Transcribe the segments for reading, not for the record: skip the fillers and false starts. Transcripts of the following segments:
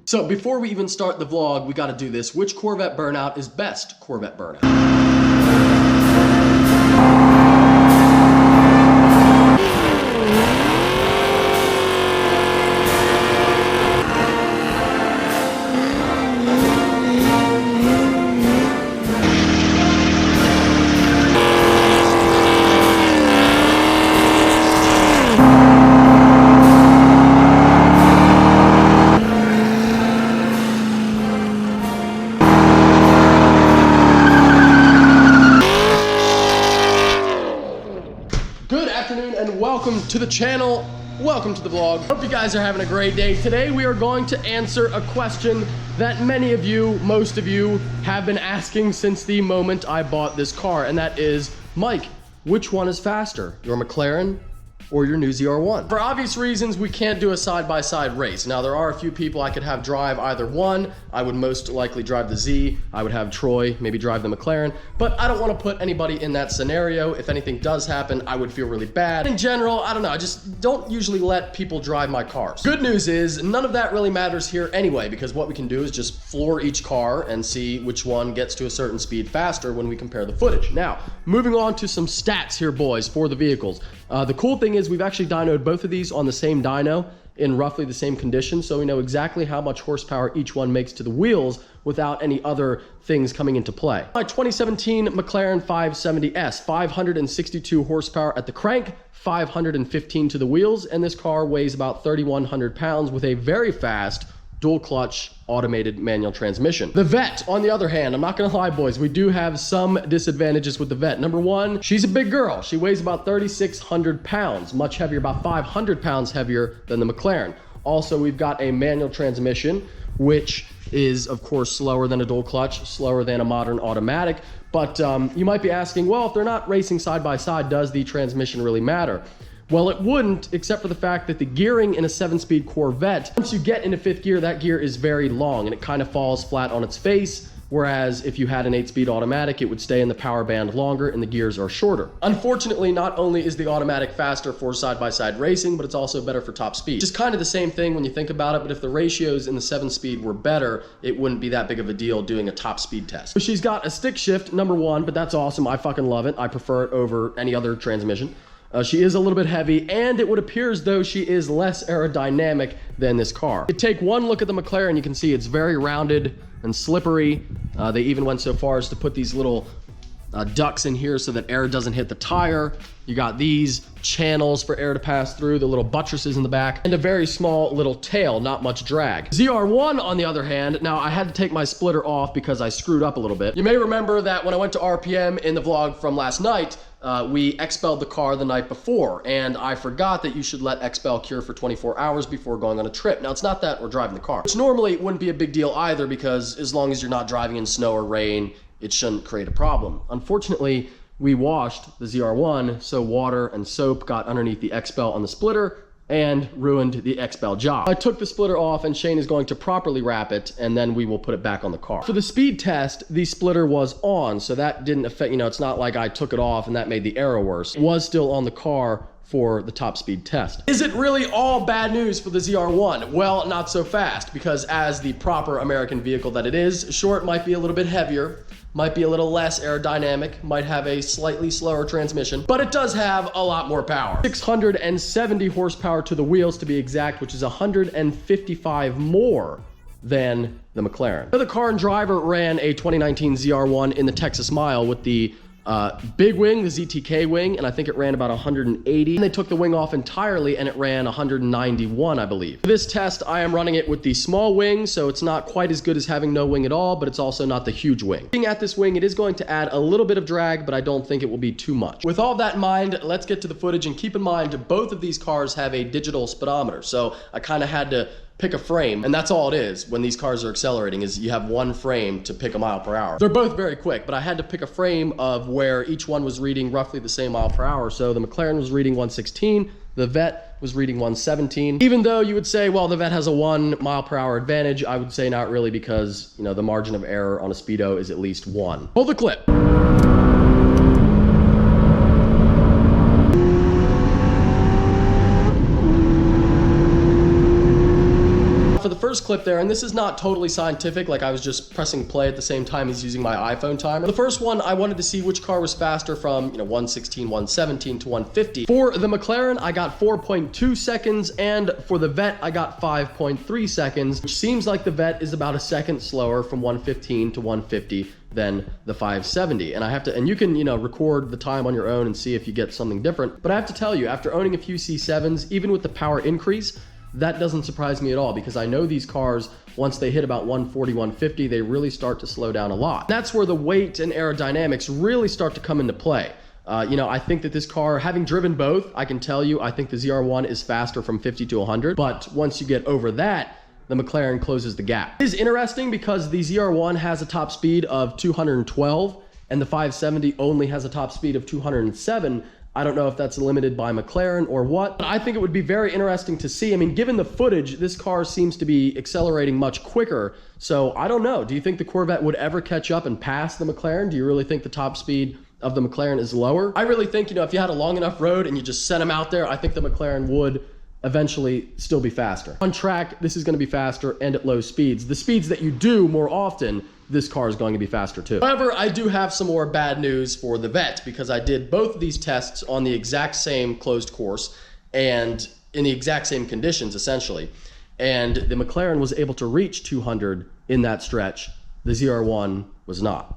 So before we even start the vlog, we gotta do this. Which Corvette burnout is best Corvette burnout? Welcome to the channel, welcome to the vlog. Hope you guys are having a great day. Today we are going to answer a question that many of you, most of you, have been asking since the moment I bought this car, and that is, Mike, which one is faster, your McLaren or your new ZR1? For obvious reasons, we can't do a side-by-side race. Now, there are a few people I could have drive either one. I would most likely drive the Z. I would have Troy maybe drive the McLaren, but I don't want to put anybody in that scenario. If anything does happen, I would feel really bad. In general, I don't know, I just don't usually let people drive my cars. Good news is, none of that really matters here anyway, because what we can do is just floor each car and see which one gets to a certain speed faster when we compare the footage. Now, moving on to some stats here, boys, for the vehicles. The cool thing is we've actually dynoed both of these on the same dyno in roughly the same condition, so we know exactly how much horsepower each one makes to the wheels without any other things coming into play. My 2017 McLaren 570S, 562 horsepower at the crank, 515 to the wheels, and this car weighs about 3,100 pounds with a very fast dual clutch automated manual transmission. The Vet, on the other hand, I'm not gonna lie, boys, we do have some disadvantages with the Vet. Number one, she's a big girl. She weighs about 3,600 pounds, much heavier, about 500 pounds heavier than the McLaren. Also, we've got a manual transmission, which is, of course, slower than a dual clutch, slower than a modern automatic. But you might be asking, well, if they're not racing side by side, does the transmission really matter? Well, it wouldn't, except for the fact that the gearing in a 7-speed Corvette, once you get into 5th gear, that gear is very long and it kind of falls flat on its face. Whereas if you had an 8-speed automatic, it would stay in the power band longer and the gears are shorter. Unfortunately, not only is the automatic faster for side-by-side racing, but it's also better for top speed. Just kind of the same thing when you think about it, but if the ratios in the 7-speed were better, it wouldn't be that big of a deal doing a top speed test. So she's got a stick shift, number one, but that's awesome. I fucking love it. I prefer it over any other transmission. She is a little bit heavy, and it would appear as though she is less aerodynamic than this car. You take one look at the McLaren, you can see it's very rounded and slippery. They even went so far as to put these little ducts in here so that air doesn't hit the tire. You got these channels for air to pass through, the little buttresses in the back, and a very small little tail, not much drag. ZR1, on the other hand, now I had to take my splitter off because I screwed up a little bit. You may remember that when I went to RPM in the vlog from last night, we expelled the car the night before, and I forgot that you should let expel cure for 24 hours before going on a trip. Now, it's not that we're driving the car, which normally wouldn't be a big deal either, because as long as you're not driving in snow or rain, it shouldn't create a problem. Unfortunately, we washed the ZR1, so water and soap got underneath the expel on the splitter and ruined the expel job. I took the splitter off, and Shane is going to properly wrap it, and then we will put it back on the car. For the speed test, the splitter was on, so that didn't affect, you know, it's not like I took it off and that made the error worse. It was still on the car for the top speed test. Is it really all bad news for the ZR1? Well, not so fast, because as the proper American vehicle that it is, sure, it might be a little bit heavier, might be a little less aerodynamic, might have a slightly slower transmission, but it does have a lot more power. 670 horsepower to the wheels, to be exact, which is 155 more than the McLaren. The car and driver ran a 2019 ZR1 in the Texas Mile with the big wing, the ZTK wing, and I think it ran about 180. And they took the wing off entirely and it ran 191, I believe. For this test, I am running it with the small wing, so it's not quite as good as having no wing at all, but it's also not the huge wing. Looking at this wing, it is going to add a little bit of drag, but I don't think it will be too much. With all that in mind, let's get to the footage, and keep in mind, both of these cars have a digital speedometer, so I kind of had to pick a frame, and that's all it is when these cars are accelerating, is you have one frame to pick a mile per hour. They're both very quick, but I had to pick a frame of where each one was reading roughly the same mile per hour. So the McLaren was reading 116, the Vet was reading 117. Even though you would say, well, the Vet has a 1 mile per hour advantage, I would say not really, because, you know, the margin of error on a speedo is at least 1. Hold the clip. For the first first clip there, and this is not totally scientific, like I was just pressing play at the same time as using my iPhone timer. The first one, I wanted to see which car was faster from, 116, 117 to 150. For the McLaren, I got 4.2 seconds, and for the Vet, I got 5.3 seconds, which seems like the Vet is about a second slower from 115 to 150 than the 570. And I have to, and you can, record the time on your own and see if you get something different. But I have to tell you, after owning a few C7s, even with the power increase, that doesn't surprise me at all, because I know these cars, once they hit about 140, 150, they really start to slow down a lot. That's where the weight and aerodynamics really start to come into play. I think that this car, having driven both, I can tell you, I think the ZR1 is faster from 50 to 100. But once you get over that, the McLaren closes the gap. It is interesting because the ZR1 has a top speed of 212 and the 570 only has a top speed of 207. I don't know if that's limited by McLaren or what, but I think it would be very interesting to see. I mean, given the footage, this car seems to be accelerating much quicker. So I don't know. Do you think the Corvette would ever catch up and pass the McLaren? Do you really think the top speed of the McLaren is lower? I really think, if you had a long enough road and you just sent them out there, I think the McLaren would eventually still be faster. On track, this is going to be faster, and at low speeds. The speeds that you do more often, this car is going to be faster too. However, I do have some more bad news for the Vet, because I did both of these tests on the exact same closed course and in the exact same conditions, essentially. And the McLaren was able to reach 200 in that stretch. The ZR1 was not.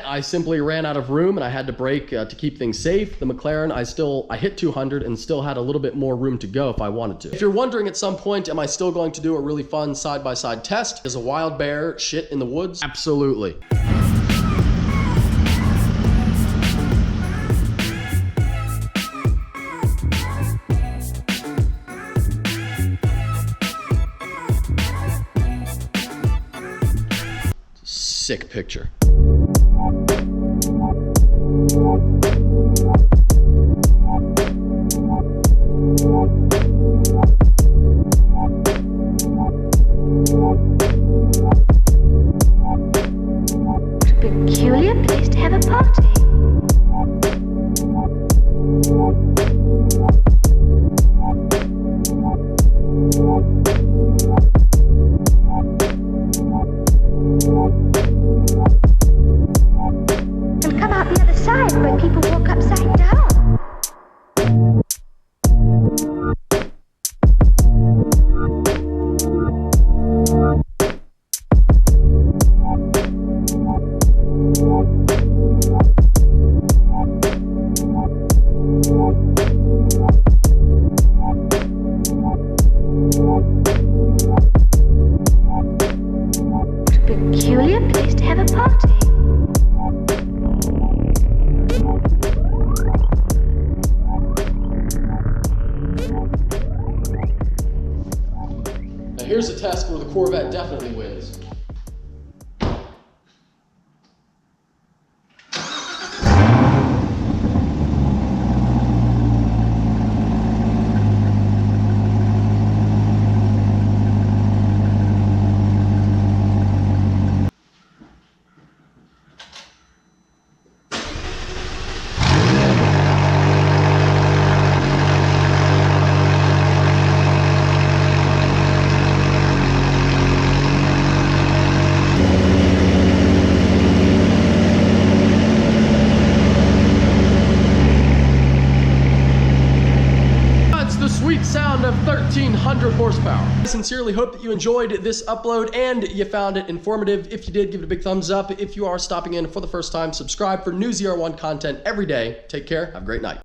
I simply ran out of room and I had to brake to keep things safe. The McLaren, I hit 200 and still had a little bit more room to go if I wanted to. If you're wondering at some point, am I still going to do a really fun side-by-side test? Does a wild bear shit in the woods? Absolutely. Sick picture. Peculiar place to have a party. And come out the other side where people walk upside down. Peculiar place to have a party. Now here's a test where the Corvette definitely wins. Sound of 1,300 horsepower. I sincerely hope that you enjoyed this upload and you found it informative. If you did, give it a big thumbs up. If you are stopping in for the first time, subscribe for new ZR1 content every day. Take care. Have a great night.